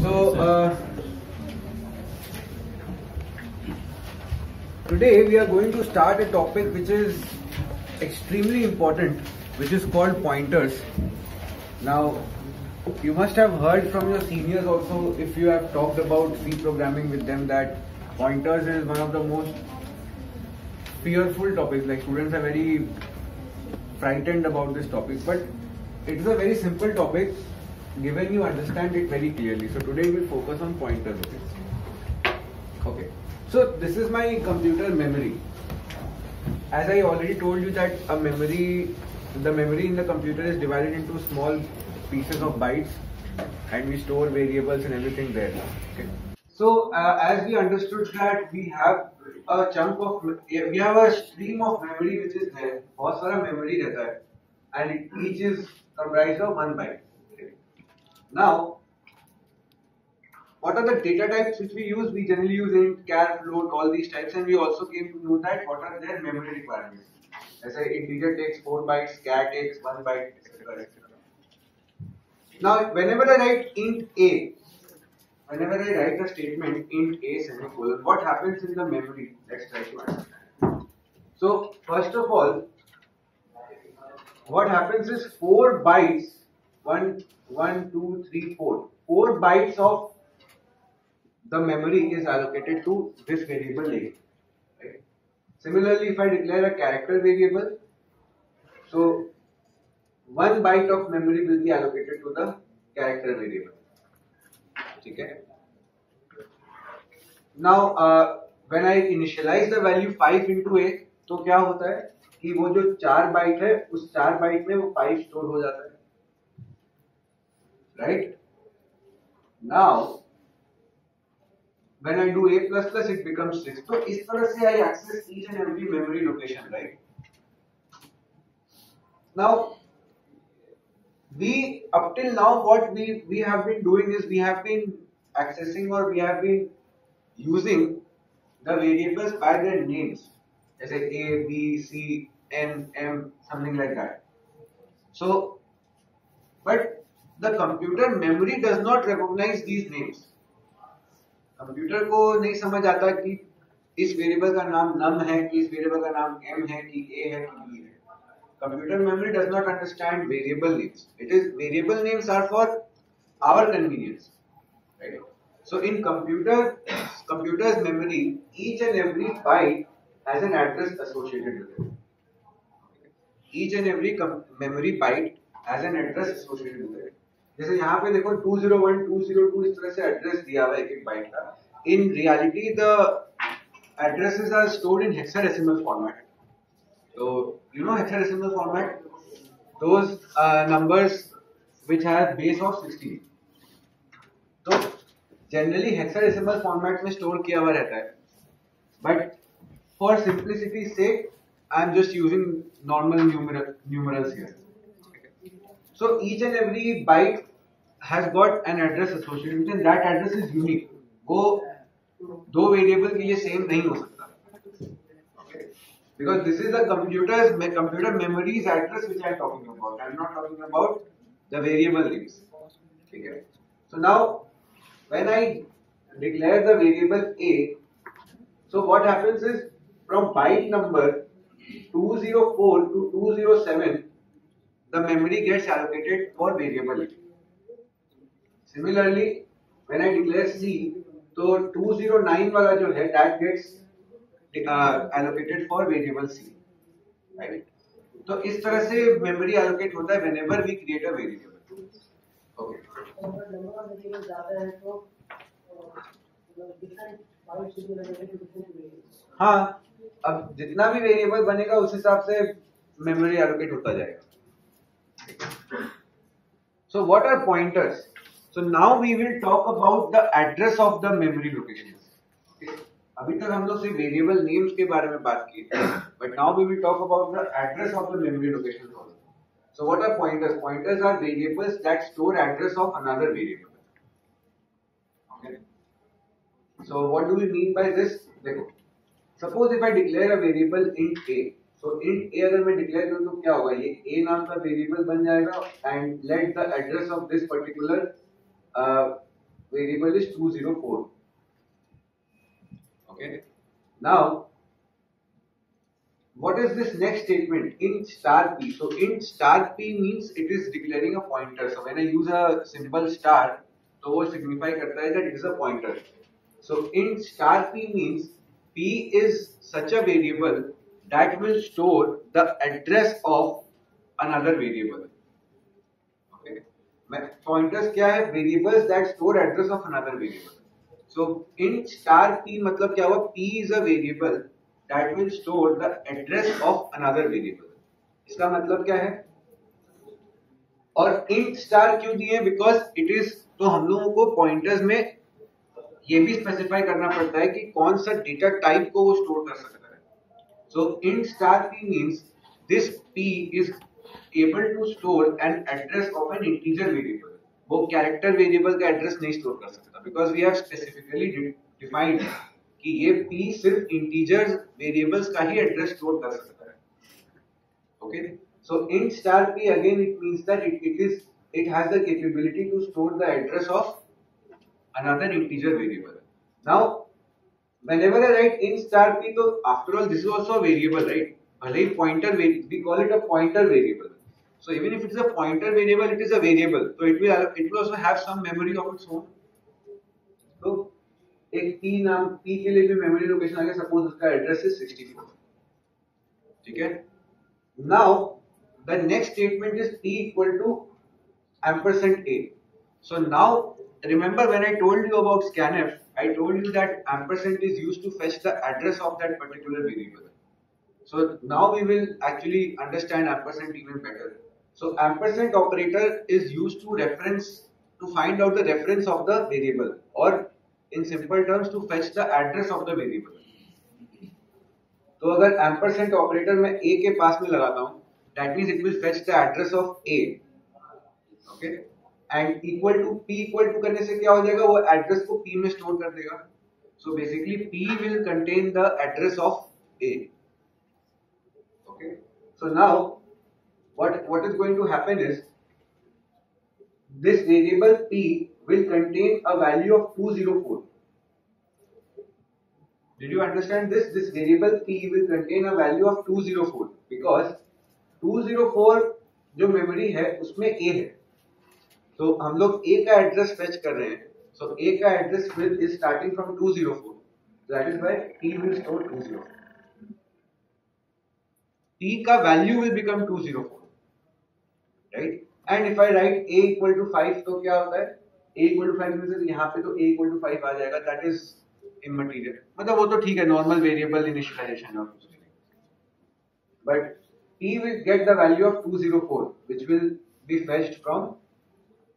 So today we are going to start a topic which is extremely important, which is called pointers. Now, you must have heard from your seniors also, if you have talked about C programming with them, that pointers is one of the most fearful topics. Like, students are very frightened about this topic, but it is a very simple topic given you understand it very clearly. So today we'll focus on pointers. Okay. So this is my computer memory. As I already told you that the memory in the computer is divided into small pieces of bytes, and we store variables and everything there. Okay. So as we understood that we have a stream of memory which is there. बहुत सारा memory रहता है, and each is comprised of 1 byte. Okay. Now, what are the data types which we use? We generally use int, char, float, all these types, and we also came to know that what are their memory requirements. As I integer takes 4 bytes, char takes 1 byte, etc. Now, whenever I write int a, whenever I write a statement int a semicolon, what happens in the memory? Let's try to understand. So, first of all, what happens is 4 bytes, 1, 2, 3, 4. 4 bytes of the memory is allocated to this variable a. Right? Similarly, if I declare a character variable, so 1 byte of memory will be allocated to the character variable. Okay. Now, when I initialize the value 5 into a, तो क्या होता है कि वो जो 4 bite है उस 4 bite में वो 5 स्टोर हो जाता है. Right? Now, when I do a++, it becomes 6. So इस तरह से I access each and every memory location, right? Now, up till now, what we have been doing is we have been accessing, or we have been using the variables by their names, as a B, C, N, M, something like that. So, but the computer memory does not recognize these names. Computer को नहीं समझ आता कि इस variable का नाम num है, कि इस वेरिएबल का नाम m है, कि a है, कि b है. Computer memory does not understand variable names. It is variable names are for our convenience, right? So in computer's memory, each and every byte has an address associated with it. Each and every memory byte has an address associated with it. जैसे यहाँ पे देखो 201, 202 इस तरह से address दिया हुआ है एक बाइट का. In reality, the addresses are stored in hexadecimal format. So you know hexadecimal format, those numbers which have base of 16. तो generally hexadecimal format में store किया हुआ रहता है. But for simplicity's sake, I am just using normal numerals here. So each and every byte has got an address associated with it, and that address is unique. वो दो variable के लिए same नहीं हो सकता. Because this is the computer memory's address which I am talking about. I am not talking about the variable names. Okay. So now, when I declare the variable a, so what happens is from byte number 204 to 207, the memory gets allocated for variable a. Similarly, when I declare C, so 209 वाला जो है that gets allocated for variable C, right? तो इस तरह से memory allocate होता है whenever we create a variable. Okay. हाँ, अब जितना भी variable बनेगा उस हिसाब से memory allocate होता जाएगा. So what are pointers? So now we will talk about the address of the memory locations. Okay. अभी तक हम लोग सिर्फ variable names के बारे में बात की, but now we will talk about the address of the memory locations also. So what are pointers? Pointers are variables that store address of another variable. Okay. So what do we mean by this? देखो, suppose if I declare a variable int a, so int a अगर मैं declare करूँ तो क्या होगा? ये a नाम का variable बन जाएगा and let the address of this particular variable is 204. Okay. Now what is this next statement? Int star p. So int star p means it is declaring a pointer. So when I use a symbol star, तो वो signify करता है that it is a pointer. So int star p means p is such a variable that will store the address of another variable. Okay. Pointers क्या है? Variables that store address of another variable. So int star p मतलब क्या हुआ? P is a variable that will store the address of another variable. इसका मतलब क्या है? और int star क्यों दिए? Because it is, तो हम लोगों को pointers में ये भी स्पेसिफाई करना पड़ता है कि कौन सा डेटा टाइप को वो स्टोर कर सकता है. So int star p means this p is able to store an address of an integer variable. वो character variable का एड्रेस नहीं स्टोर कर सकता because we have specifically defined कि ये p सिर्फ इंटीजर्स वेरिएबल्स का ही एड्रेस स्टोर कर सकता है. Okay. So int star p again it means that it has the capability to store the address of another integer variable. Now whenever I write int star p, तो after all this is also a variable, right? भले ही pointer we call it a pointer variable. So even if it is a pointer variable, it is a variable. So it will also have some memory of its own. So एक p नाम p के लिए भी memory location आ गया. Suppose उसका address है 64. ठीक है. Now the next statement is p equal to ampersand a. So now remember when I told you about scanf, I told you that ampersand is used to fetch the address of that particular variable. So now we will actually understand ampersand even better. So ampersand operator is used to find out the reference of the variable, or in simple terms to fetch the address of the variable. तो अगर ampersand operator मैं a के पास में लगाता हूँ, that means it will fetch the address of a. Okay. And equal to p equal to करने से क्या हो जाएगा? वो एड्रेस को p में स्टोर कर देगा. So basically p will contain the address of a. Okay. So now what is going to happen is this variable p will contain a value of 204. Did you understand this? This variable p will contain a value of 204 because 204 जो memory है उसमें a है. तो हम लोग a का address fetch कर रहे हैं. So a का address is starting from 204. That is why p will store 204. p का value will become 204. Right? And if I write a equal to 5 तो क्या होता है? a equal to 5 में से यहाँ पे तो a equal to 5 आ जाएगा. That is immaterial. मतलब वो तो ठीक है, normal variable initialization और कुछ नहीं. But p will get the value of 204 which will be fetched from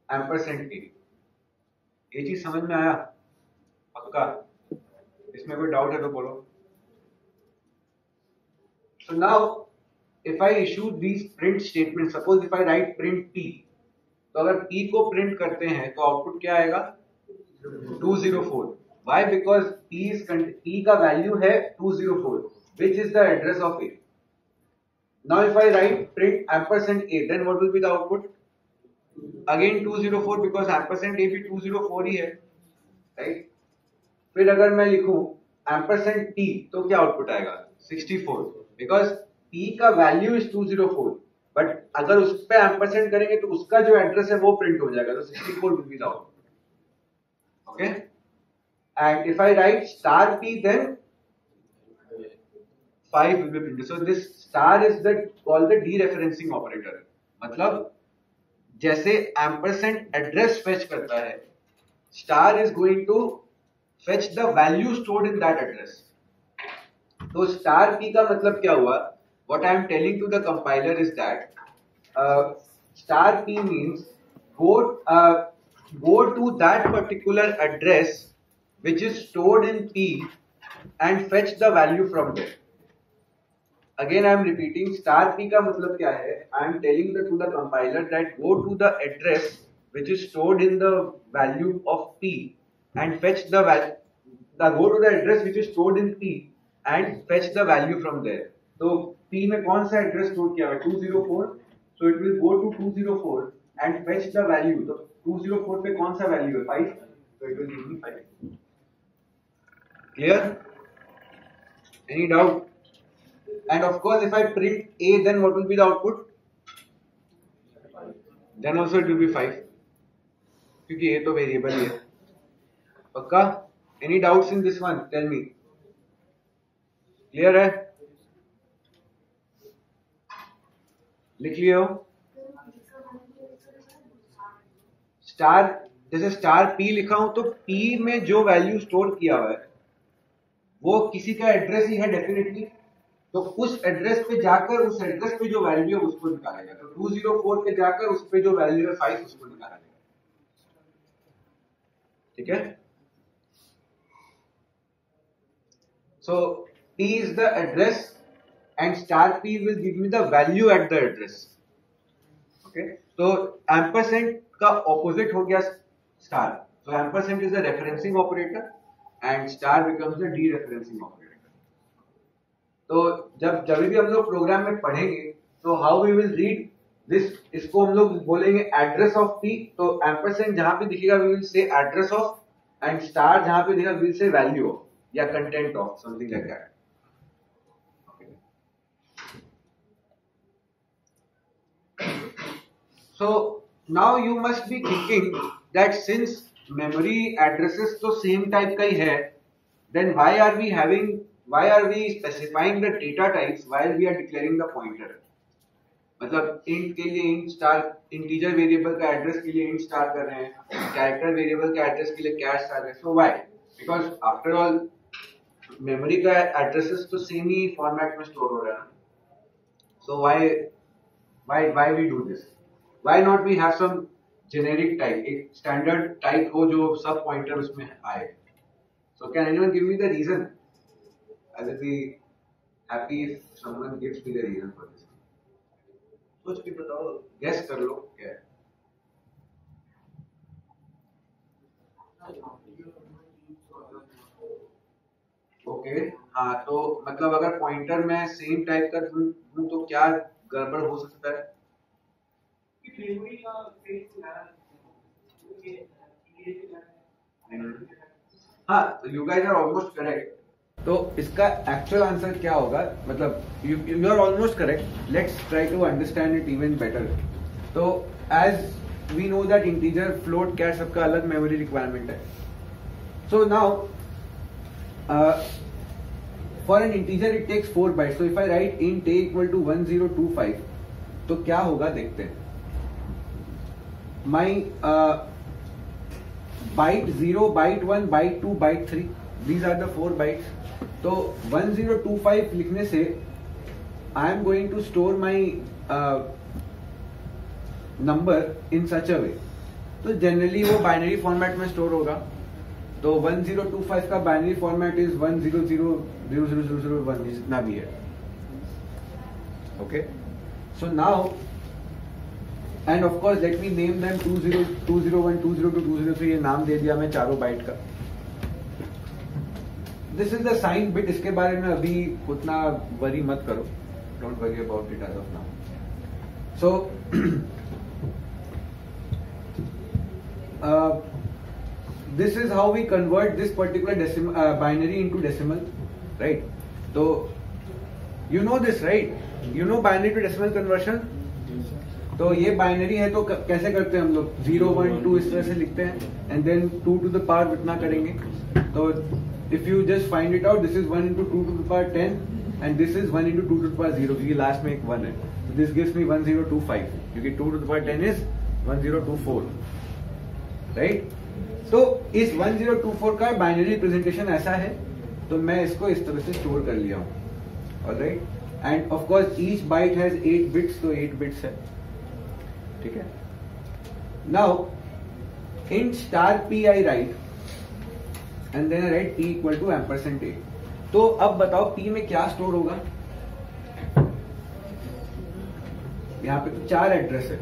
ampersand a. ये चीज समझ में आया? पक्का? इसमें कोई डाउट है तो बोलो. So now if I issue these print statements, suppose if I write print p, तो अगर p को प्रिंट करते हैं तो आउटपुट क्या आएगा? 204. Why? Because p का वैल्यू है 204 which is the address of a. Now if I write print ampersand a, then what will be the output? Again 204 because ampersand a भी 204 ही है, right? फिर अगर मैं लिखूं ampersand t तो क्या आउटपुट आएगा? 64 because p का वैल्यू इज 204 बट अगर उस पे ampersand करेंगे तो उसका जो एड्रेस है वो प्रिंट हो जाएगा. तो 64 will be the output. Okay? And if I write star p then 5 will be printed. So this star is called the dereferencing operator. मतलब जैसे ampersand address fetch करता है, star is going to fetch the value stored in that address. तो star p का मतलब क्या हुआ? What I am telling to the compiler is that star p means go to that particular address which is stored in p and fetch the value from there. Again I am repeating, star p का मतलब क्या है? I am telling to the compiler that go to the address which is stored in the value of p and fetch the value. Go to the address which is stored in p and fetch the value from there. तो p में कौन सा address store किया है? 204. So it will go to 204 and fetch the value. तो 204 पे कौन सा वैल्यू है? 5. So it will give me 5. Clear? Any doubt? And of course, if I print A, then what will be the output? Then also it will be 5. क्योंकि A तो variable ही है. पक्का? Any doubts in this one? Tell me. Clear है? लिख लिया हो? Star, जैसे star P लिखा हूं तो P में जो वैल्यू स्टोर किया हुआ है वो किसी का एड्रेस ही है डेफिनेटली. तो उस एड्रेस पे जाकर उस एड्रेस पे जो वैल्यू है उसको निकालेगा. तो 204 पे जाकर उस पे जो वैल्यू है 5 उसको निकालेगा. ठीक है? So P is the address and star P will give me the value at the address. Okay? So ampersand का opposite हो गया star. So ampersand is the referencing operator and star becomes the dereferencing operator. तो जब भी हम लोग programme में पढ़ेंगे तो how we will read this, इसको हम लोग बोलेंगे एड्रेस ऑफ P. तो एम्परसेंड जहां पे दिखेगा we will say address of, and star जहां पे दिखेगा we will say value of या content of, something like that. So now you must be thinking that since memory addresses तो same type का ही है, then why are we specifying the data types while we are declaring the pointer? मतलब int के लिए int star, integer variable का address के लिए int star कर रहे हैं, character variable के address के लिए char star कर रहे हैं. So why? Because after all memory का addresses तो same ही format में store हो रहा है. So why we do this? Why not we have some generic type, एक standard type हो जो सब pointer उसमें आए. So can anyone give me the reason? I will be happy if someone gives me the reason for this. सोच के बताओ, guess कर लो क्या है. Okay, हाँ तो मतलब अगर pointer में same type का दूँ तो क्या गड़बड़ हो सकता है? हाँ, तो you guys are almost correct. तो इसका एक्चुअल आंसर क्या होगा, मतलब you are almost correct. Let's try to understand it even better. तो as we know that integer, float, char सबका अलग मेमोरी रिक्वायरमेंट है. So now for an integer it takes 4 bytes. So if I write int a equal to 1025, तो क्या होगा देखते हैं. My byte 0, byte 1, byte 2, byte 3, these are the 4 bytes. तो 1025 लिखने से I am going to store my number in such a way. तो generally वो बाइनरी फॉर्मेट में स्टोर होगा. तो 1025 का बाइनरी फॉर्मेट इज 100000001 जितना भी है. Okay, so now and of course let me name them 20, 201, 202, 203. ये नाम दे दिया मैं चारों बाइट का. This is the sign bit. इसके बारे में अभी उतना वरी मत करो. Don't worry about it as of now. So this is how we convert this particular binary into decimal, right? So you know this, right? You know binary to decimal conversion. तो ये binary है तो कैसे करते हैं हम लोग? 0, 1, 2 इस तरह से लिखते हैं and then 2 to the power इतना करेंगे. तो if you just find it out, this is 1 into 2 to the power 10 and this is 1 into 2 to the power 0 क्योंकि लास्ट में एक 1 है. So this gives me 1025 क्योंकि 2 to the power 10 is 1024, right? तो इस 1024 का बाइनरी रिप्रेजेंटेशन ऐसा है. तो मैं इसको इस तरह से स्टोर कर लिया हूं. Alright, and of course each byte has 8 bits, तो 8 बिट्स है. ठीक है. Now int star p I write and then I write p equal to ampersand a. तो अब बताओ p में क्या स्टोर होगा? यहां पे तो 4 एड्रेस है,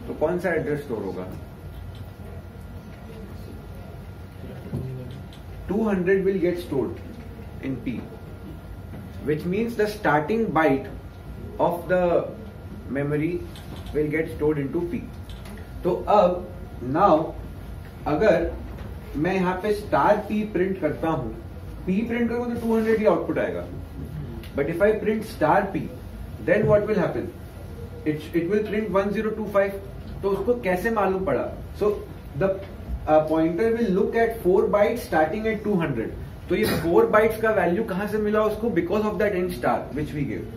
तो कौन सा एड्रेस स्टोर होगा? 200 will get stored in P, which means the starting byte of the memory will get stored into P. तो अब now अगर मैं यहाँ पे स्टार पी प्रिंट करता हूँ, पी प्रिंट करूँ तो 200 ही आउटपुट आएगा. But if I print star P then what will happen, it will print 1025. तो उसको कैसे मालूम पड़ा? So the pointer will look at 4 bytes starting at 200. तो ये 4 बाइट्स का वैल्यू कहां से मिला उसको? Because of that int star which we give.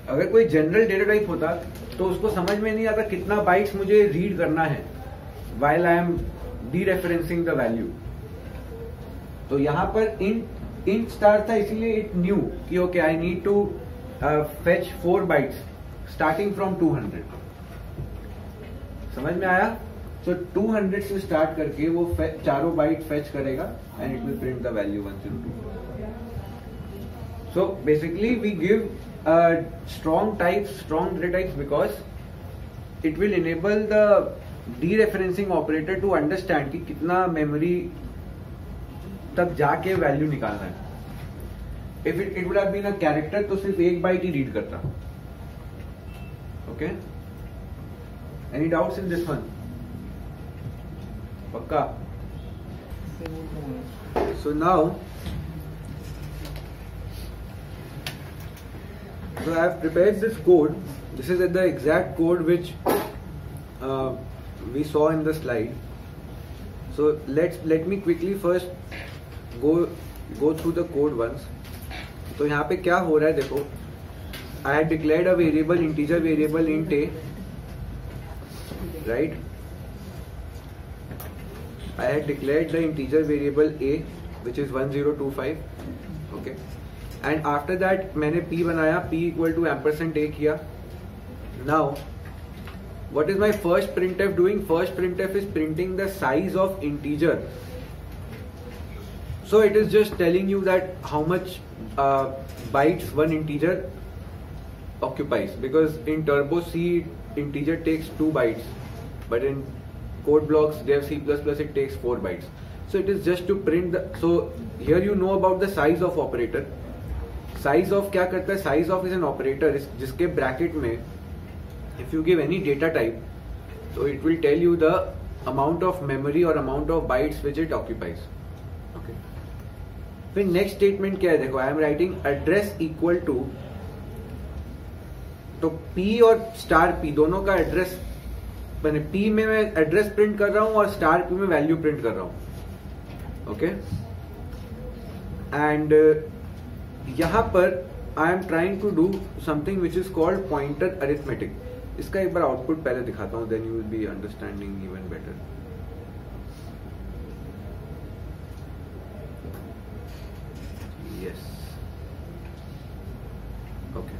अगर कोई जनरल डेटा टाइप होता तो उसको समझ में नहीं आता कितना बाइट्स मुझे रीड करना है while I am dereferencing the value. तो यहां पर int स्टार था, इसीलिए it knew कि okay I need to fetch 4 bytes starting from 200. समझ में आया? So 200 से स्टार्ट करके वो चारों बाइट फेच करेगा and it will print the value 1025. So basically we give strong data types because it will enable the dereferencing operator to understand कि कितना मेमोरी तक जाके वैल्यू निकालना है. If it would have been a character तो सिर्फ एक bite ही read करता. Okay? Any doubts in this one? पक्का? So now I have prepared this code. This is the exact code which we saw in the slide. So let me quickly first go through the code once. तो यहाँ पे क्या हो रहा है देखो, I had declared a variable, integer variable int a, right? I had declared the integer variable a which is 1025. Okay, and after that मैंने p बनाया, p equal to ampersand a किया. Now what is my first printf doing? First printf is printing the size of integer. So it is just telling you that how much bytes one integer occupies, because in Turbo C integer takes 2 bytes, but in code blocks dev C++ it takes 4 bytes. So it is just to print the, so here you know about the size of operator. Size of क्या करता है? Size of is an operator जिसके bracket में if you give any data type, so it will tell you the amount of memory or amount of bytes which it occupies. Okay. फिर next statement क्या है देखो, I am writing address equal to, तो P और star P दोनों का address, मैंने P में मैं एड्रेस प्रिंट कर रहा हूं और स्टार P में वैल्यू प्रिंट कर रहा हूं. ओके, एंड यहां पर I am trying to do something which is called pointer arithmetic. इसका एक बार आउटपुट पहले दिखाता हूं, then you will be understanding even better. Yes, okay.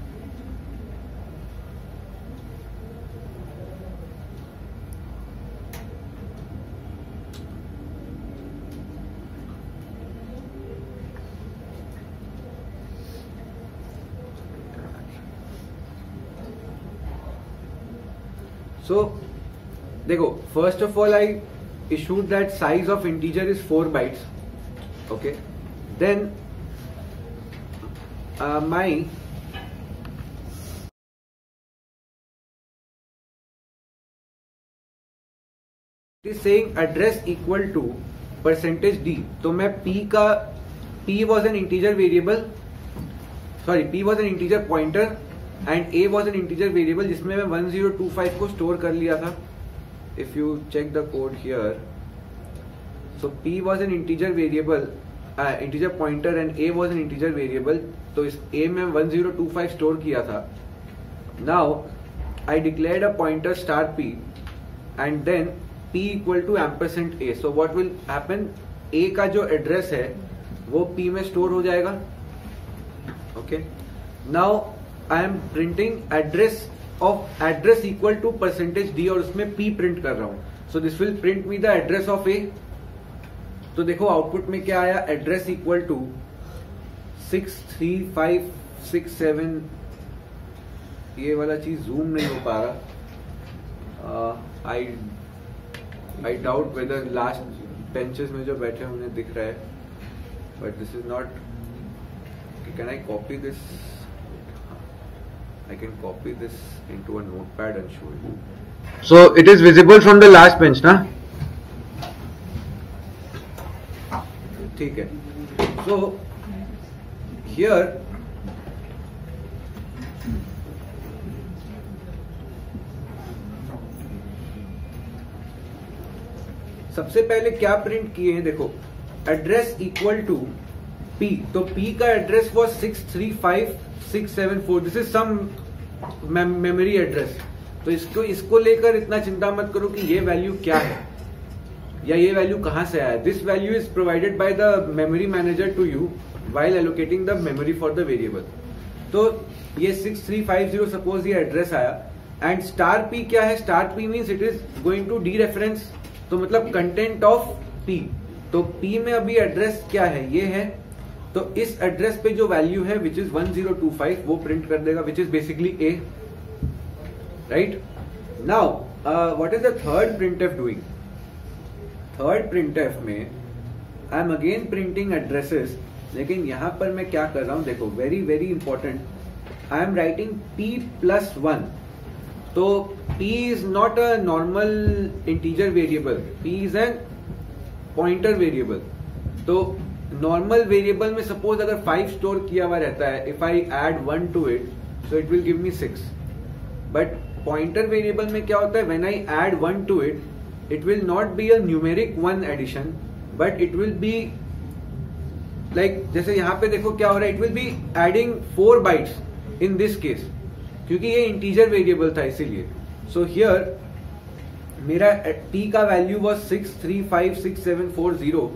So देखो, first of all I issued that size of integer is 4 bytes. Okay, then my it is saying address equal to percentage d. तो मैं p का, p was an integer variable, sorry, p was an integer pointer and a was an integer variable जिसमें मैं 1025 को store कर लिया था. If you check the code here, so p was an integer variable, integer pointer and a was an integer variable. तो इस a में 1025 store किया था. Now I declared a pointer star p and then p equal to ampersand a. So what will happen? a का जो address है वो p में स्टोर हो जाएगा. Okay. Now I am printing address equal to percentage d और उसमें p print कर रहा हूं. So this will print me the address of a. तो देखो आउटपुट में क्या आया, एड्रेस इक्वल टू 63567. ये वाला चीज जूम नहीं हो पा रहा. I doubt weather last benches में जो बैठे उन्हें दिख रहा है, but this is not. Can I copy this? I can copy this into a notepad and show you. So it is visible from the last bench, na? ठीक है. So here सबसे पहले क्या प्रिंट किए हैं, देखो एड्रेस इक्वल टू P. तो P का address was 635674. This is some memory address. तो इसको लेकर इतना चिंता मत करो कि ये वैल्यू क्या है या ये वैल्यू कहां से आया. This value is provided by the memory manager to you while allocating the memory for the variable. तो ये 6350 सपोज ये एड्रेस आया. एंड स्टार P क्या है, star P means it is going to dereference, तो मतलब content of P. तो P में अभी एड्रेस क्या है, ये है. तो इस एड्रेस पे जो वैल्यू है विच इज 1025 वो प्रिंट कर देगा, which is basically A. Right now what is the third printf doing. Third printf में I am again printing addresses. लेकिन यहां पर मैं क्या कर रहा हूं, देखो very very important. I am writing P+1. तो P is not a normal integer variable, P is an pointer variable. तो नॉर्मल वेरिएबल में सपोज अगर 5 स्टोर किया हुआ रहता है, if I add 1 to it so it will give me 6. But pointer variable में क्या होता है, when I add 1 to it will not be a numeric 1 addition, but it will be like जैसे यहां पे देखो क्या हो रहा है, it will be adding 4 bytes in this case, क्योंकि ये इंटीजर वेरिएबल था इसीलिए. सो हियर मेरा T का value was 635674,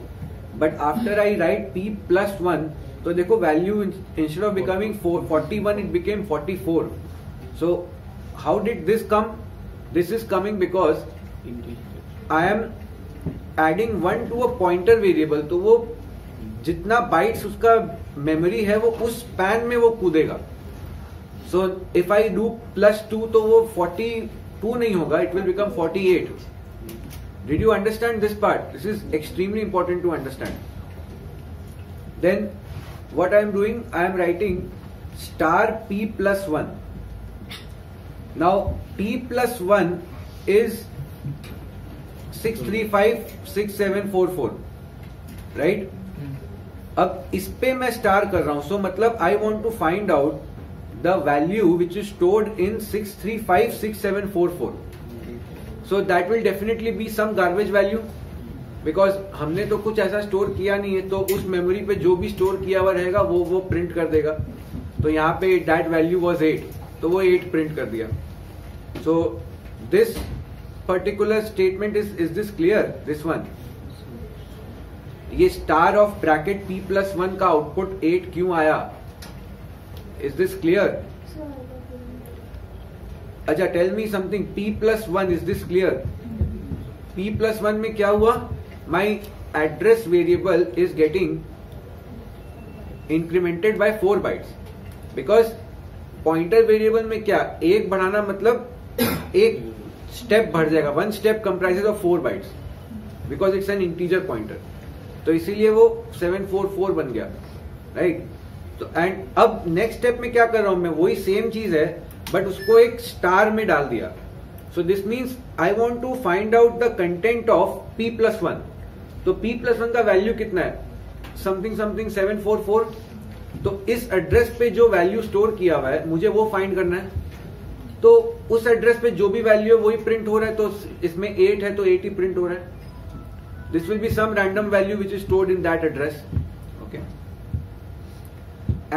but after I write P+1 तो देखो value instead of becoming 41 it became 44. So how did this come, this is coming because I am adding 1 to a pointer variable. तो वो जितना bytes उसका memory है वो उस span में वो कूदेगा. सो इफ आई डू +2 तो वो 42 नहीं होगा, it will become 48. Did you understand this part? This is extremely important to understand. Then what I am doing, I am writing star P+1. Now P+1 is 635674, right. अब इस पे मैं star कर रहा हूं. सो मतलब I want to find out the value which is stored in 635674. So that will definitely be some garbage value, because हमने तो कुछ ऐसा स्टोर किया नहीं है. तो उस मेमोरी पे जो भी स्टोर किया हुआ रहेगा वो प्रिंट कर देगा. तो यहाँ पे दैट वैल्यू वॉज 8, तो वो 8 प्रिंट कर दिया. So this particular statement is this clear, this one. ये स्टार ऑफ ब्रैकेट P+1 का आउटपुट 8 क्यों आया, इज दिस क्लियर? अच्छा tell me something, P+1 is this clear? P+1 में क्या हुआ, my address variable is getting incremented by 4 bytes. Because pointer variable में क्या, एक बढ़ाना मतलब एक स्टेप बढ़ जाएगा. 1 step comprises of 4 bytes because it's an integer pointer. तो इसीलिए वो 744 बन गया, राइट. तो एंड अब नेक्स्ट स्टेप में क्या कर रहा हूं मैं, वही सेम चीज है बट उसको एक स्टार में डाल दिया. So this means I want to find out the content of P+1. तो P+1 का वैल्यू कितना है, समथिंग 744. तो इस एड्रेस पे जो वैल्यू स्टोर किया हुआ है मुझे वो फाइंड करना है. तो उस एड्रेस पे जो भी वैल्यू है वही प्रिंट हो रहा है. तो इसमें 8 है तो 8 ही प्रिंट हो रहा है. This will be some random value which is stored in that address. Okay.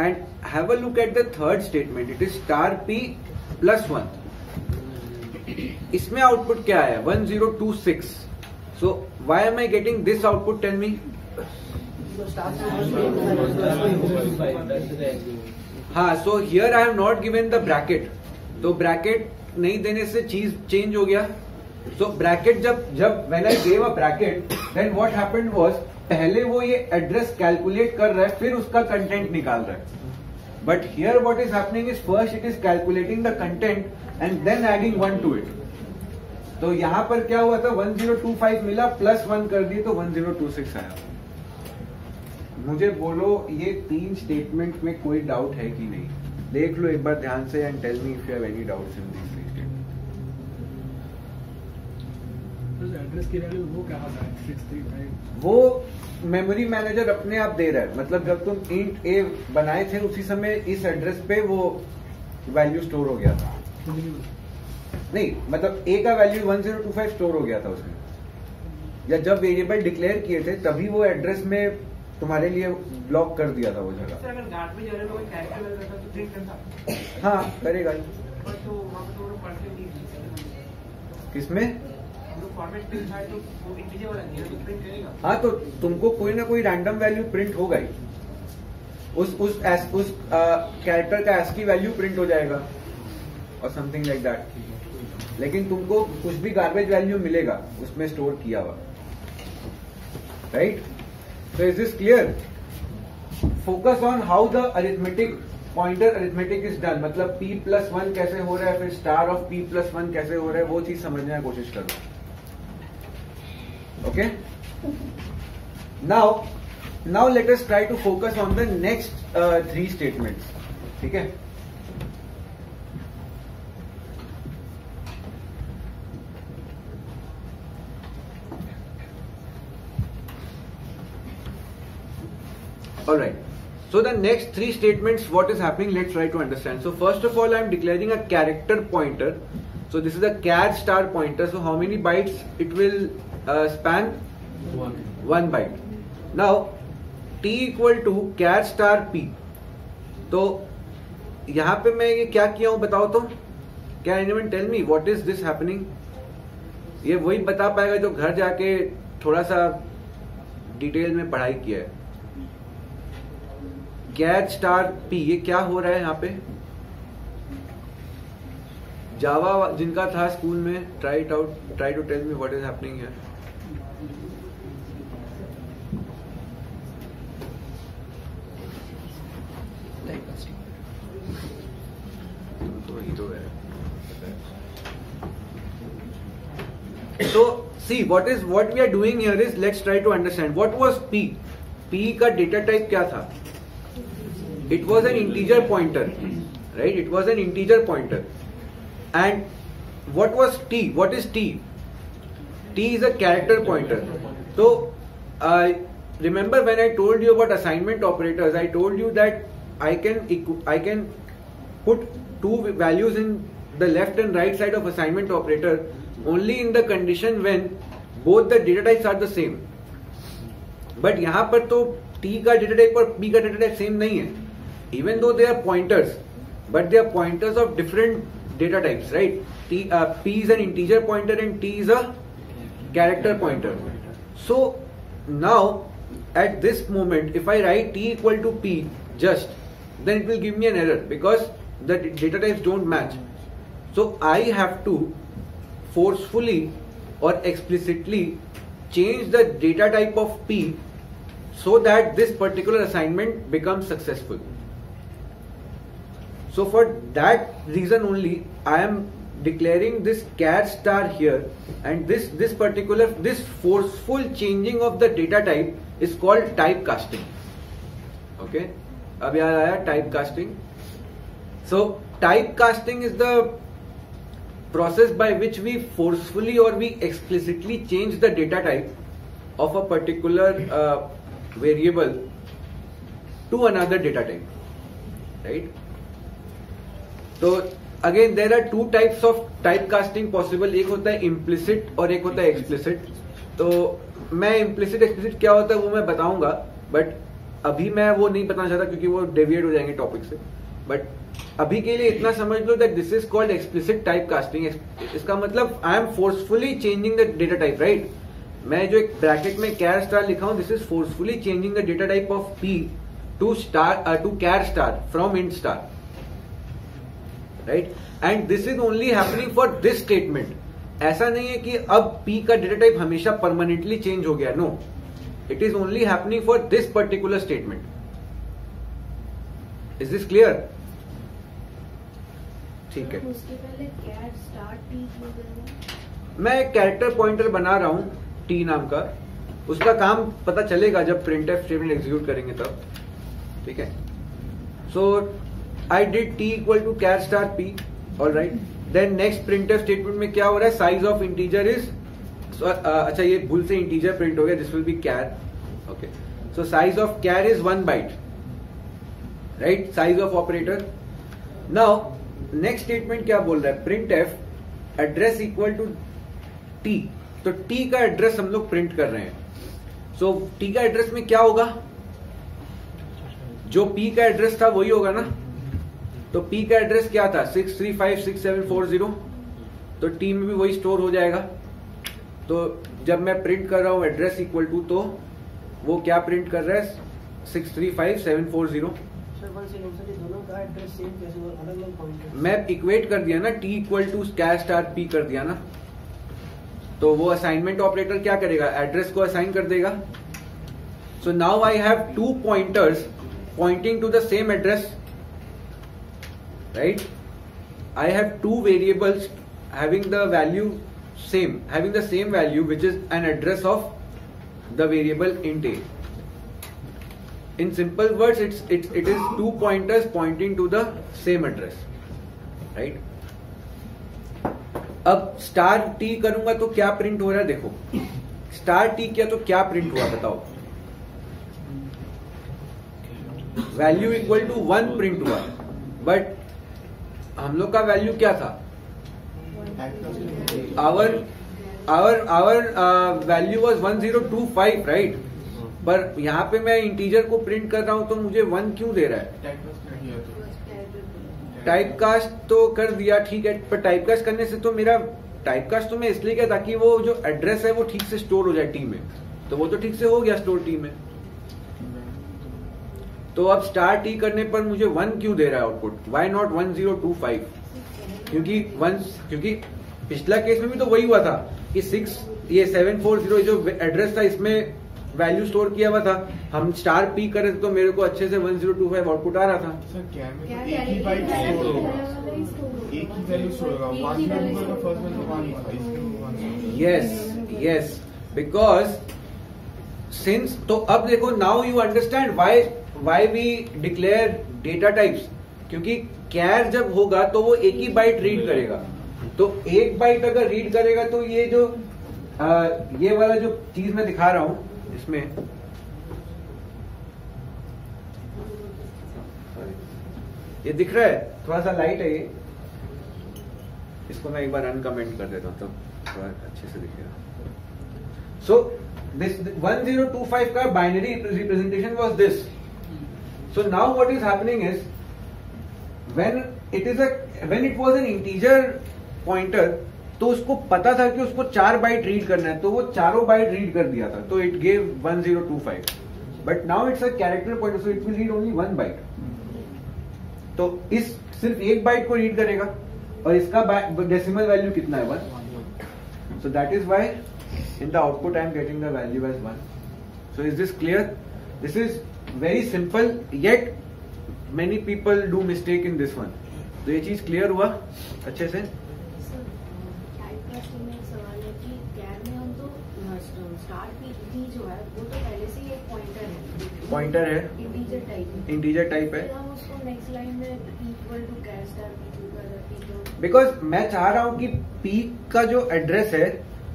And have a look at the third statement. It is star P+1. इसमें आउटपुट क्या है, 1026. So why am I getting this output? Tell me. हाँ, so here I have not given the bracket. तो bracket नहीं देने से चीज change हो गया. So ब्रैकेट जब when I gave a bracket, then what happened was पहले वो ये एड्रेस कैलकुलेट कर रहा है फिर उसका कंटेंट निकाल रहा है. But here what is happening is first it is calculating the content and then adding 1 to it. तो यहां पर क्या हुआ था, 1025 मिला +1 कर दिए तो 1026 आया. मुझे बोलो ये 3 स्टेटमेंट में कोई डाउट है कि नहीं, देख लो एक बार ध्यान से and tell me if you have any doubts in this statement. Address की वैल्यू वो क्या होता है 635? वो मेमोरी मैनेजर अपने आप दे रहा है, मतलब जब तुम इंट ए बनाए थे उसी समय इस एड्रेस पे वो वैल्यू स्टोर हो गया था। नहीं, मतलब ए का वैल्यू 1025 स्टोर हो गया था उसमें, या जब वेरिएबल डिक्लेयर किए थे तभी वो एड्रेस में तुम्हारे लिए ब्लॉक कर दिया था वो जगह। अगर गार्ड में जा रहे लोग कैरेक्टर वगैरह करता तो प्रिंट करता। हाँ करेगा। तो वहाँ पे तो परसेंट किसमें फॉर्मेट प्रिंट था तो वो इंटीजर वाला नहीं है तो प्रिंट करेगा। हाँ, तो तुमको कोई ना कोई रैंडम वैल्यू प्रिंट होगा ही, उस कैरेक्टर का ASCII वैल्यू प्रिंट हो जाएगा और समथिंग लाइक दैट, लेकिन तुमको कुछ भी गार्बेज वैल्यू मिलेगा उसमें स्टोर किया हुआ, right? So is this clear? Focus on how the arithmetic pointer arithmetic is done, मतलब p+1 कैसे हो रहा है, फिर स्टार ऑफ p+1 कैसे हो रहा है, वो चीज समझने की कोशिश करो। Okay? Now let us try to focus on the next 3 statements. ठीक है? Alright, so the next 3 statements, what is happening, let's try to understand. So first of all, I am declaring a character pointer. So this is a char star pointer. So how many bytes it will span? 1 byte. Now t equal to char star p. तो यहाँ पे मैं ये क्या किया हूँ बताओ तो, क्या anyone tell me what is this happening? ये वही बता पाएगा जो घर जाके थोड़ा सा डिटेल में पढ़ाई किया है। कैट स्टार पी, ये क्या हो रहा है यहाँ पे? जावा जिनका था स्कूल में, try to tell me what is happening here. So see what we are doing here is, let's try to understand what was p. p का डेटा टाइप क्या था? It was an integer pointer, right? It was an integer pointer. And what was t? What is t? T is a character pointer. So remember when I told you about assignment operators, I told you that I can put 2 values in the left and right side of assignment operator only in the condition when both the data types are the same. But यहाँ पर तो t का data type और p का data type same नहीं है. Even though they are pointers, but they are pointers of different data types, right? P is an integer pointer and T is a character pointer. So now at this moment, if I write T equal to P just, then it will give me an error because the data types don't match. So I have to forcefully or explicitly change the data type of P so that this particular assignment becomes successful. So for that reason only, I am declaring this char star here, and this forceful changing of the data type is called typecasting. Okay, अब याद आया typecasting. So typecasting is the process by which we forcefully or we explicitly change the data type of a particular variable to another data type, right? तो again there are 2 types of type casting possible, एक होता है implicit और एक होता है explicit. तो मैं इम्प्लिसिट एक्सप्लिसिट क्या होता है वो मैं बताऊंगा, बट अभी मैं वो नहीं बताना चाहता क्योंकि वो डेविएट हो जाएंगे टॉपिक से. बट अभी के लिए इतना समझ लो that this is called explicit type casting. इसका मतलब I am forcefully changing the data type, right? मैं जो एक ब्रैकेट में कैर स्टार लिखा हूं, this is forcefully changing the data type of P to char star from int star, right? And this is only happening for this statement. ऐसा नहीं है कि अब P का डेटा टाइप हमेशा परमानेंटली चेंज हो गया. No, it is only happening for this particular statement. Is this clear? ठीक है. उसके पहले कैट स्टार्ट टी मैं एक कैरेक्टर पॉइंटर बना रहा हूं T नाम का. उसका काम पता चलेगा जब printf स्टेटमेंट एग्जीक्यूट करेंगे तब. ठीक है. सो I did t equal to char star p, all right. Then next printf statement में क्या हो रहा है? Size of integer is अच्छा ये भूल से इंटीजर प्रिंट हो गया, this will be char. Okay, so size of char is 1 byte, right, size of operator. Now next statement क्या बोल रहा है, printf address equal to t. तो टी का एड्रेस हम लोग प्रिंट कर रहे हैं. सो टी का एड्रेस में क्या होगा, जो पी का एड्रेस था वही होगा ना. तो पी का एड्रेस क्या था 6356740, तो टी में भी वही स्टोर हो जाएगा. तो जब मैं प्रिंट कर रहा हूं एड्रेस इक्वल टू, तो वो क्या प्रिंट कर रहा है 635740. दोनों का एड्रेस सेम कैसे अलग अलग पॉइंट. मैं इक्वेट कर दिया ना, t equal to char star p कर दिया ना. तो वो असाइनमेंट ऑपरेटर क्या करेगा, एड्रेस को असाइन कर देगा. So now I have 2 pointers pointing to the same address, right? I have 2 variables having the same value, which is an address of the variable int a. In simple words, it is 2 pointers pointing to the same address, right? अब star T करूंगा तो क्या print हो रहा है, देखो star T किया तो क्या प्रिंट हुआ बताओ. वैल्यू इक्वल टू 1 प्रिंट हुआ, बट हम लोग का वैल्यू क्या था, आवर वैल्यू वाज 1025, राइट. पर यहाँ पे मैं इंटीजर को प्रिंट कर रहा हूं तो मुझे 1 क्यों दे रहा है. टाइपकास्ट तो कर दिया, ठीक है, पर टाइपकास्ट करने से तो मेरा टाइपकास्ट तो मैं इसलिए किया ताकि वो जो एड्रेस है वो ठीक से स्टोर हो जाए टी में. तो वो तो ठीक से हो गया स्टोर टी में. तो अब स्टार टी करने पर मुझे 1 क्यों दे रहा है आउटपुट, वाई नॉट 1025. क्योंकि पिछला केस में भी तो वही हुआ था कि 740 जो एड्रेस था इसमें वैल्यू स्टोर किया हुआ था. हम स्टार पी कर रहे थे तो मेरे को अच्छे से 1025 आउटपुट आ रहा था. सर क्या में तो एक ही बाइट स्टोर होगा, एक ही वैल्यू स्टोर होगा. 1 नंबर का first value 1, yes because since. तो अब देखो, now you understand why we declare data types. क्योंकि कैर जब होगा तो वो एक ही बाइट रीड करेगा. तो एक बाइट अगर रीड करेगा तो ये जो ये वाला जो चीज मैं दिखा रहा हूं इसमें, ये दिख रहा है, थोड़ा सा लाइट है ये, इसको मैं एक बार अनकमेंट कर देता हूं तो थोड़ा अच्छे से दिखेगा. सो this 1025 का binary representation was this. So now what is happening is when it was an integer pointer, तो उसको पता था कि उसको 4 बाइट रीड करना है, तो वो चारों बाइट रीड कर दिया था, तो it gave 1025. But now it's a character pointer, so it will read only 1 byte. तो इस सिर्फ 1 बाइट को रीड करेगा और इसका डेसिमल वैल्यू कितना है 1. So that is why in the output I am getting the value as 1. So is this clear? This is very simple, yet many people do mistake in this one. तो ये चीज clear हुआ अच्छे से. Typecast में एक सवाल है कि कैर में हम तो स्टार पी जो है वो तो पहले से ही एक पॉइंटर है, इंटीजर टाइप है. हम उसको नेक्स्ट लाइन में equal to char star p, because मैं चाह रहा हूं कि पी का जो एड्रेस है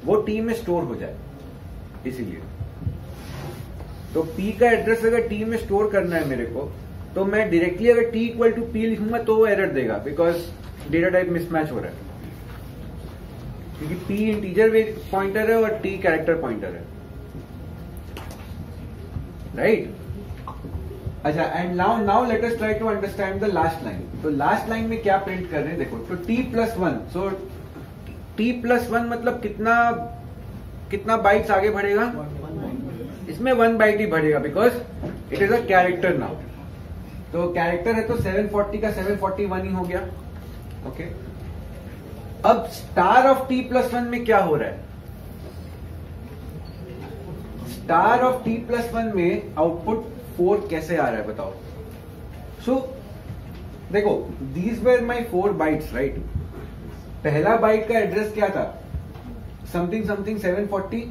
वो टी में स्टोर हो जाए, इसीलिए. तो पी का एड्रेस अगर टी में स्टोर करना है मेरे को, तो मैं डायरेक्टली अगर टी इक्वल टू पी लिखूंगा तो वो एरर देगा, बिकॉज डेटा टाइप मिसमैच हो रहा है. क्योंकि पी इंटीजर पॉइंटर है और टी कैरेक्टर पॉइंटर है, राइट. अच्छा, and now let us try to understand the last line. तो लास्ट लाइन में क्या प्रिंट कर रहे हैं देखो. तो t+1, सो t+1 मतलब कितना बाइट्स आगे बढ़ेगा, इसमें 1 बाइट ही बढ़ेगा, because it is a character now. तो कैरेक्टर है तो 740 का 741 ही हो गया. ओके, अब स्टार ऑफ t+1 में क्या हो रहा है, स्टार ऑफ t+1 में आउटपुट 4 कैसे आ रहा है बताओ. सो देखो, these were my 4 bytes, right. पहला बाइट का एड्रेस क्या था, समथिंग 740.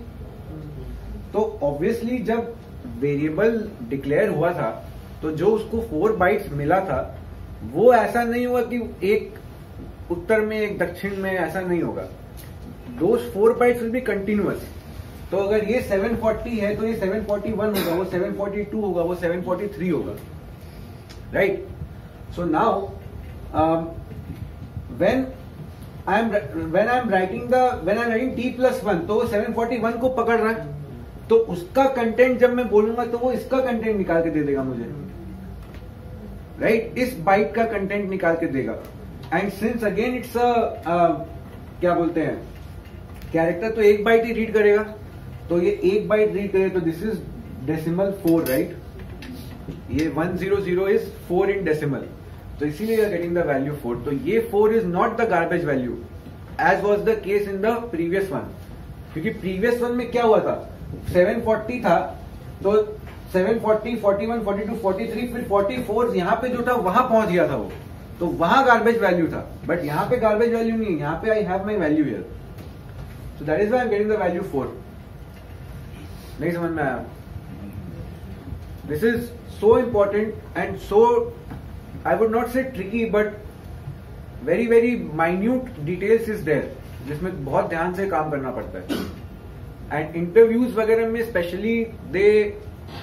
तो ऑब्वियसली जब वेरिएबल डिक्लेयर हुआ था तो जो उसको 4 बाइट्स मिला था वो ऐसा नहीं हुआ कि एक उत्तर में एक दक्षिण में, ऐसा नहीं होगा. Those 4 bytes will be continuous. तो अगर ये 740 है तो ये 741 होगा, वो 742 होगा, वो 743 होगा, right. So now when I'm writing t+1 तो 741 को पकड़ रहा है, तो उसका कंटेंट जब मैं बोलूंगा तो वो इसका कंटेंट निकाल के दे देगा मुझे, राइट। इस बाइट का कंटेंट निकाल के देगा। एंड सिंस अगेन इट्स क्या बोलते हैं, कैरेक्टर तो एक बाइट ही रीड करेगा, तो ये एक बाइट रीड करे, तो दिस इज डेसिमल 4, राइट। ये 100 इज 4 इन डेसिमल, तो इसीलिए you are getting the value 4। तो ये 4 is not the garbage value as was the case in the previous one, क्योंकि प्रीवियस वन में क्या हुआ था, 740 था, तो 740, 41, 42, 43, फिर 44 यहाँ पे जो था वहां पहुंच गया था वो, तो वहां गार्बेज वैल्यू था। बट यहाँ पे गार्बेज वैल्यू नहीं है, यहाँ पे I have my value here, so that is why I am getting the value 4। नहीं समझ में आया? This is so important and so I would not say tricky, but very very minute details is there, जिसमें बहुत ध्यान से काम करना पड़ता है। एंड इंटरव्यूज वगैरह में specially they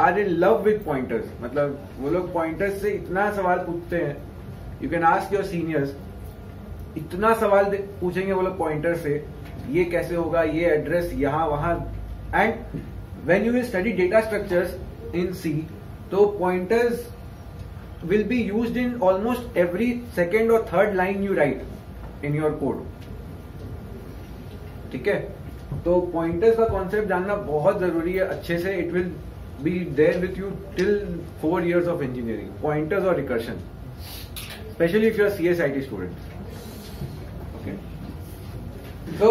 are in love with pointers, मतलब वो लोग पॉइंटर्स से इतना सवाल पूछते हैं, you can ask your seniors, इतना सवाल पूछेंगे वो लोग पॉइंटर से, ये कैसे होगा, ये एड्रेस यहाँ वहां। And when you will study data structures in C, तो pointers will be used in almost every second or third line you write in your code, ठीक है। तो पॉइंटर्स का कॉन्सेप्ट जानना बहुत जरूरी है अच्छे से। It will be there with you till 4 years of engineering, pointers और recursion, specially if you are CSIT student. Okay, so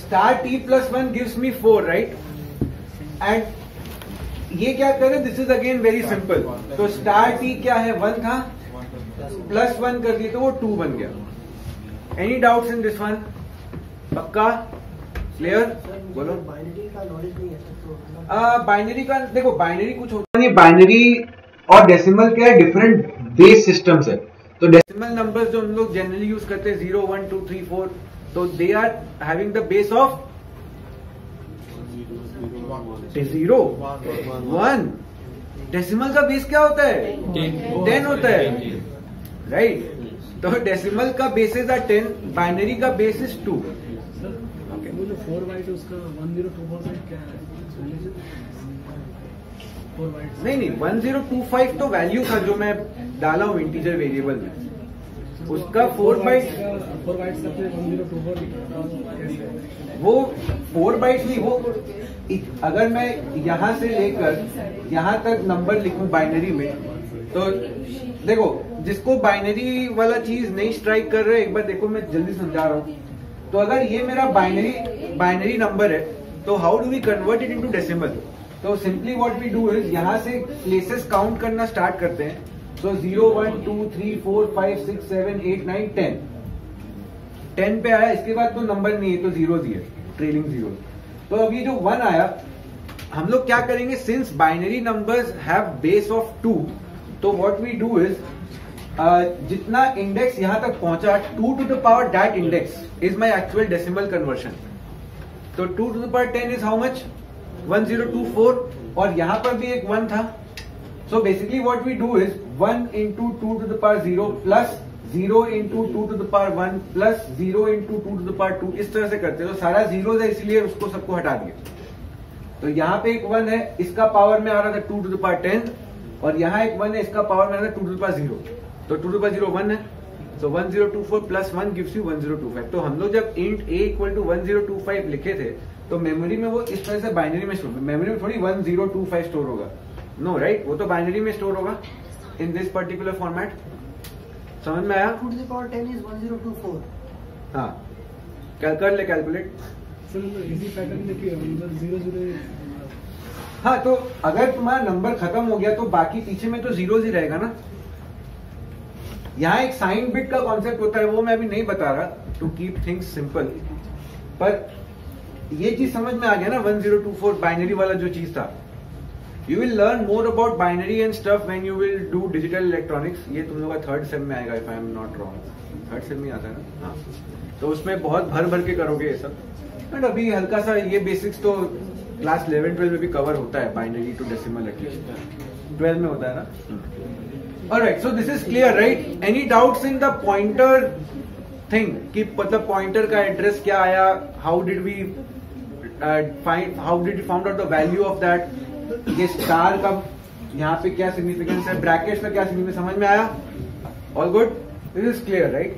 star t+1 gives me 4, right? And ये क्या करे, this is again very simple. तो star T क्या है, 1 था, +1 कर दिए तो वो 2 बन गया। Any doubts in this one? पक्का क्लियर? बोलो। बाइनरी का नॉलेज नहीं है तो बाइनरी का देखो, बाइनरी कुछ होता नहीं। बाइनरी और डेसिमल क्या है, डिफरेंट बेस सिस्टम्स है। तो डेसिमल नंबर्स जो हम लोग जनरली यूज करते हैं 0, 1, 2, 3, 4, तो they are having the base of 0, 1। Decimal का बेस क्या होता है, 10 होता है, राइट। तो डेसिमल का बेसिस है 10, बाइनरी का बेस इज 2। वो जो 4 बाइट उसका 1024 क्या है, 4 बाइट नहीं 1025 तो वैल्यू था जो मैं डाला हूँ इंटीजर वेरिएबल में, उसका 4 बाइट का 1024 वो 4 बाइट्स नहीं, वो अगर मैं यहां से लेकर यहां तक नंबर लिखूं बाइनरी में, तो देखो जिसको बाइनरी वाला चीज नहीं स्ट्राइक कर रहे, एक बार देखो मैं जल्दी समझा रहा हूं। तो अगर ये मेरा बाइनरी नंबर है, तो how do we convert it into decimal? तो simply what we do is, यहां से प्लेसेस काउंट करना स्टार्ट करते हैं। सो 0, 1, 2, 3, 4, 5, 6, 7, 8, 9, 10 पे आया, इसके बाद तो नंबर नहीं है, तो जीरोज ही है, ट्रेलिंग जीरो। तो अब ये जो 1 आया, हम लोग क्या करेंगे, since binary numbers have base of 2, तो व्हाट वी डू इज, जितना इंडेक्स यहां तक पहुंचा, 2 to the power that index is my actual decimal conversion। तो 2 to the power 10 is how much, 1024, और यहां पर भी एक 1 था। So basically what we do is 1 into 2 to the power 0 plus 0 into 2 to the power 1 plus 0 into 2 to the power 2, इस तरह से करते हैं। तो सारा जीरो है, इसलिए उसको सबको हटा दिया। तो यहाँ पे एक 1 है, इसका पावर में आ रहा था 2 to the power 10, और यहाँ एक 1 है, इसका पावर में आ रहा था 2 to the power 0। तो 2 to the power 0 1 है, सो 1024 प्लस 1 गिव्स यू 1025। तो हम लोग जब int a इक्वल टू 1025 लिखे थे, तो मेमोरी में वो इस तरह से बाइनरी में स्टोर, मेमोरी में थोड़ी 1025 स्टोर होगा, नो राइट, वो तो बाइनरी में स्टोर होगा इन दिस पर्टिकुलर फॉर्मेट। समझ में आया? 2 to the power 10 is 1024। हाँ, क्या कर ले कैलकुलेट। सर इसी पैटर्न देखिए, 0 हाँ, तो अगर तुम्हारा नंबर खत्म हो गया तो बाकी पीछे में तो जीरोज ही रहेगा ना। यहाँ एक साइन बिट का कॉन्सेप्ट होता है, वो मैं अभी नहीं बता रहा, टू कीप थिंग्स सिंपल, पर ये चीज समझ में आ गया ना, 1024 बाइनरी वाला जो चीज था। You will learn more about binary and stuff when you will do digital electronics. ये तुम लोग का 3rd सेम में आएगा, if I am not wrong, 3rd same में आता है ना। हाँ, तो उसमें बहुत भर भर के करोगे ये सब। बट अभी हल्का सा ये बेसिक्स तो क्लास 11-12 में भी कवर होता है, बाइनरी टू डेसिमल एटलीस्ट 12 में होता है ना. Alright, so this is clear right. Any doubts in the pointer thing कि मतलब पॉइंटर का एड्रेस क्या आया, how did we found out the value of that, ये स्टार का यहाँ पे क्या सिग्निफिकेंस है, ब्रैकेट्स का क्या सिग्निफिकेंस, समझ में आया? All good, this is clear right.